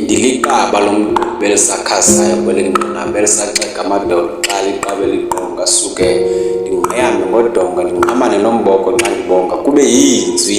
ndiliqaba lomgqubi elisakhasayo kweli nqanaba elisaxeka amadoda xa liqabe liqonga suke ndingqayame ngodonga ndingqamane nomboko xa ndibonga kube yinzwi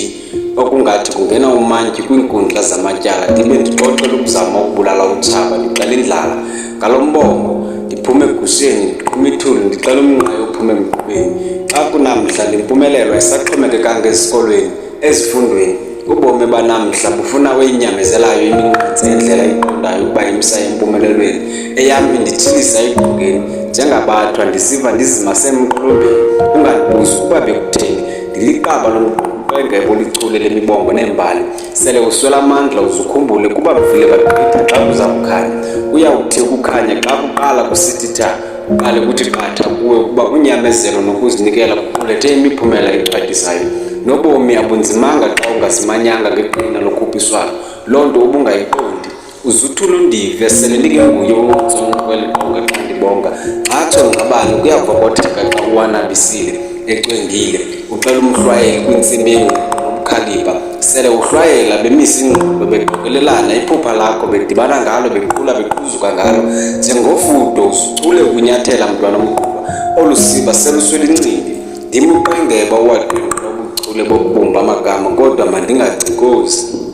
okungathi kungena umantyi kwiinkundla zamatyala ndibe ndixoxela ukuzama ukubulala utshaba ndixela indlala ngalo mbongo ndiphume egusheni ndiqhume ithuli ndixela umnqayi ophume emgqubeni xa kunamhla lempumelelo ayisaxhomekekanga ezikolweni ezifundweni ubomi banamhla bufuna weyinyamezelayo iminqantsi endlela iqondayo ukuba imsa empumelelweni eyam indithilisa egqokeni njengabathwa ndiziva ndizima semqolobeni ungandibuzi ukuba bekutheni ndiliqaba lomqengebo lichule lemibongo neembali sele uswela amandla uzukhumbule kuba mvile bagqitha xa kuza kukhanya uyawuthi ukukhanya xa kuqala kusithitha uqale kuthi qatha kuwe ukuba unyamezelo nokuzinikela kuqulethe imiphumela exhwadisayo nobomi abunzimanga xa ungasimanyanga ngeqina lokhuphiswano loo nto ubungayiqondi uzuthula undive sele ndingenguye unqontsonqo kweli qonga xa ndibonga xatsho ngabani kuyavokotheka xa uwanabisile ecwengile uxela umhlwayeli kwintsimbi nobukhalipha sele uhlwayela bemisa ingqondo beqokelelana iphupha lakho bedibana ngalo bequla bequzuka ngalo njengofudo usuchule ukunyathela mntwana omkhulu olu siba seluswela incindi ndim uqengeba uwaqinqa ubuchule bokubumba amagama kodwa mandingacikozi